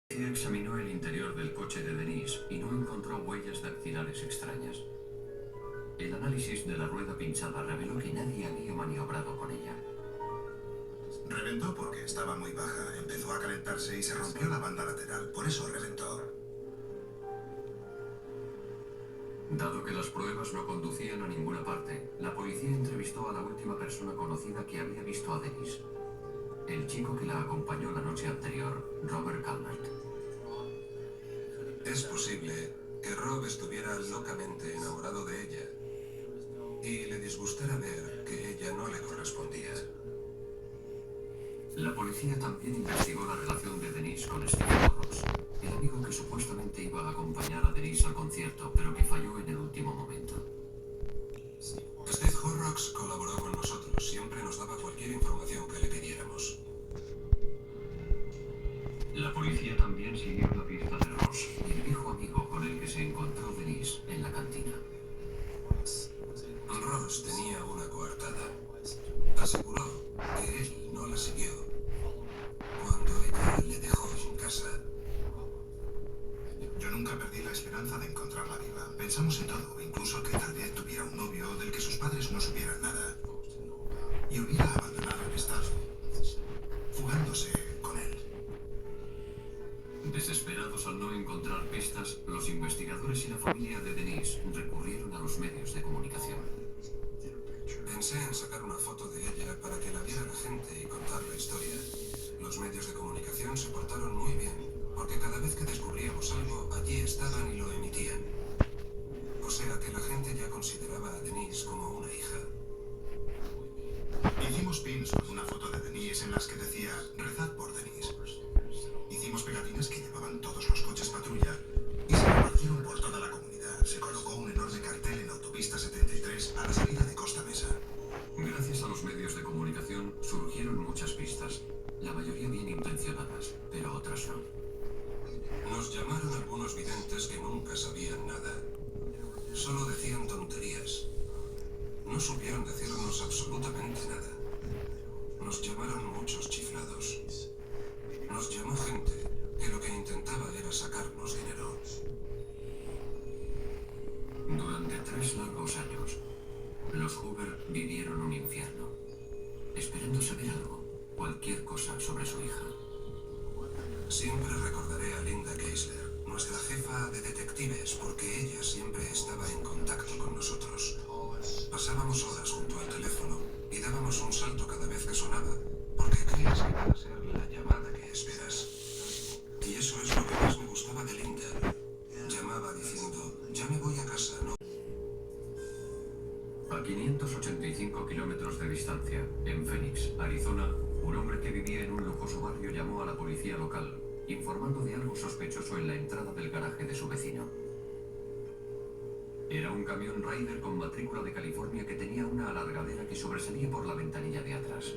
policía examinó el interior del coche de Denise y no encontró huellas dactilares extrañas. El análisis de la rueda pinchada reveló que nadie había maniobrado con ella. Reventó porque estaba muy baja, empezó a calentarse y se rompió la banda lateral, por eso reventó. Dado que las pruebas no conducían a ninguna parte, la policía entrevistó a la última persona conocida que había visto a Denise. El chico que la acompañó la noche anterior, Robert Calvert. Es posible que Rob estuviera locamente enamorado de ella y le disgustara ver que ella no le correspondía. La policía también investigó la relación de Denise con Steve Horrocks, el amigo que supuestamente iba a acompañar a Denise al concierto, pero que falló en el último momento. Steve Horrocks colaboró con nosotros, siempre nos daba cualquier información que le pidiéramos. La policía también siguió la pista de Ross, el viejo amigo con el que se encontró Denise en la cantina. Ross tenía una coartada. Aseguró que él no la siguió cuando ella le dejó en casa. Yo nunca perdí la esperanza de encontrarla viva. Pensamos en todo, incluso que tal vez tuviera un novio del que sus padres no supieran nada. Y hubiera abandonado el estado, fugándose con él. Desesperados al no encontrar pistas, los investigadores y la familia de Denise recurrieron a los medios de comunicación. Pensé en sacar una foto de ella para que la viera la gente y contar la historia. Los medios de comunicación se portaron muy bien, porque cada vez que descubríamos algo, allí estaban y lo emitían. O sea que la gente ya consideraba a Denise como una hija. Hicimos pins con una foto de Denise en las que decía "Rezad por Denise". Hicimos pegatinas que llevaban todos los coches patrulla y se repartieron por toda la comunidad. Se colocó un enorme cartel en la autopista 73 a la salida de Costa Mesa. Gracias a los medios de comunicación surgieron muchas pistas, la mayoría bien intencionadas, pero otras no. Nos llamaron algunos videntes que nunca sabían nada. Solo decían tonterías. No supieron decirnos absolutamente nada. Nos llamaron muchos chiflados. Nos llamó gente que lo que intentaba era sacarnos dinero. Durante 3 largos años, los Hoover vivieron un infierno, esperando saber algo, cualquier cosa sobre su hija. Siempre recordaré a Linda Geisler, nuestra jefa de detectives, porque ella siempre estaba en contacto con nosotros. Pasábamos horas junto al teléfono y dábamos un salto cada vez que sonaba, porque crees que va a ser la llamada que esperas. Y eso es lo que más me gustaba de Linda. Llamaba diciendo, ya me voy a casa, ¿no? A 585 kilómetros de distancia, en Phoenix, Arizona, un hombre que vivía en un lujoso barrio llamó a la policía local, informando de algo sospechoso en la entrada del garaje de su vecino. Era un camión Ryder con matrícula de California que tenía una alargadera que sobresalía por la ventanilla de atrás.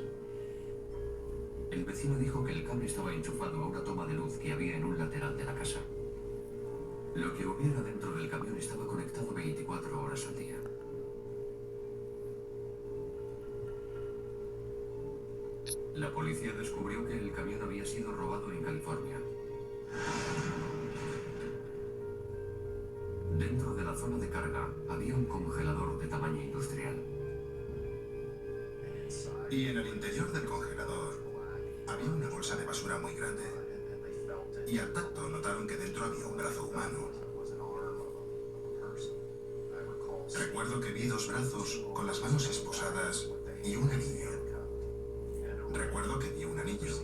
El vecino dijo que el cable estaba enchufado a una toma de luz que había en un lateral de la casa. Lo que hubiera dentro del camión estaba conectado 24 horas al día. La policía descubrió que el camión había sido robado en California. Dentro de la zona de carga había un congelador de tamaño industrial. Y en el interior del congelador había una bolsa de basura muy grande. Y al tacto notaron que dentro había un brazo humano. Recuerdo que vi 2 brazos con las manos esposadas y un anillo. Recuerdo que vi un anillo.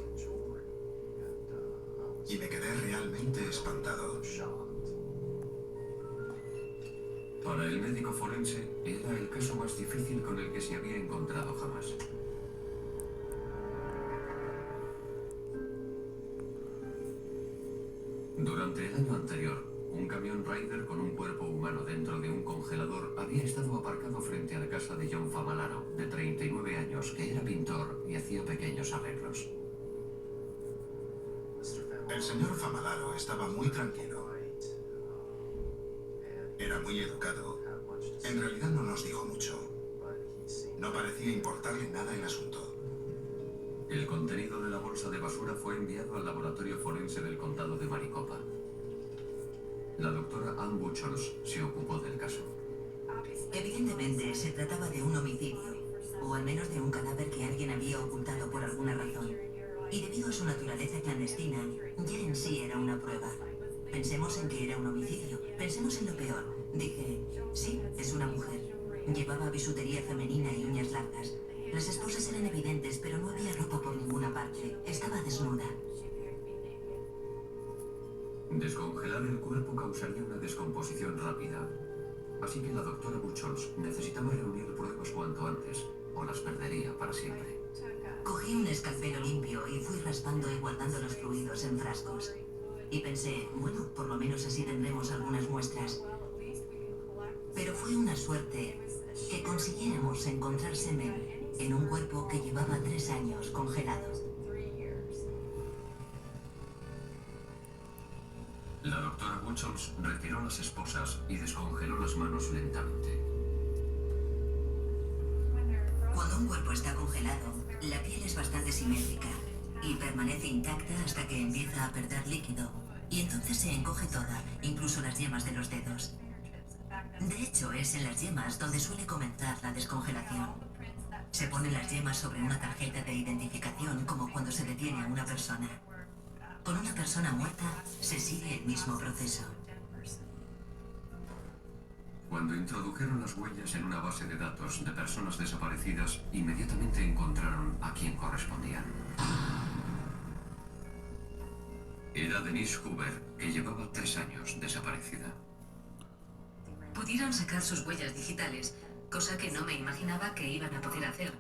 Y me quedé realmente espantado. Para el médico forense, era el caso más difícil con el que se había encontrado jamás. Durante el año anterior, un camión Ryder con un cuerpo humano dentro de un congelador había estado aparcado frente a la casa de John Famalaro, de 39 años, que era pintor y hacía pequeños arreglos. El señor Famalaro estaba muy tranquilo. Era muy educado. En realidad no nos dijo mucho. No parecía importarle nada el asunto. El contenido de la bolsa de basura fue enviado al laboratorio forense del condado de Maricopa. La doctora Ann Buchholz se ocupó del caso. Evidentemente se trataba de un homicidio, o al menos de un cadáver que alguien había ocultado por alguna razón. Y debido a su naturaleza clandestina, ya en sí era una prueba. Pensemos en que era un homicidio. Pensemos en lo peor. Dije, sí, es una mujer. Llevaba bisutería femenina y uñas largas. Las esposas eran evidentes, pero no había ropa por ninguna parte. Estaba desnuda. Descongelar el cuerpo causaría una descomposición rápida. Así que la doctora Buchholz necesitaba reunir pruebas cuanto antes, o las perdería para siempre. Cogí un escalpelo limpio y fui raspando y guardando los fluidos en frascos. Y pensé, bueno, por lo menos así tendremos algunas muestras. Pero fue una suerte que consiguiéramos encontrar semen en un cuerpo que llevaba 3 años congelado. La doctora Buchholz retiró las esposas y descongeló las manos lentamente. Cuando un cuerpo está congelado, la piel es bastante simétrica y permanece intacta hasta que empieza a perder líquido. Y entonces se encoge toda, incluso las yemas de los dedos. De hecho, es en las yemas donde suele comenzar la descongelación. Se ponen las yemas sobre una tarjeta de identificación como cuando se detiene a una persona. Con una persona muerta, se sigue el mismo proceso. Cuando introdujeron las huellas en una base de datos de personas desaparecidas, inmediatamente encontraron a quien correspondían. Era Denise Hoover, que llevaba 3 años desaparecida. Pudieron sacar sus huellas digitales, cosa que no me imaginaba que iban a poder hacer.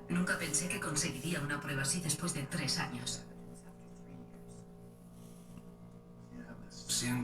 Nunca pensé que conseguiría una prueba así después de 3 años. Siento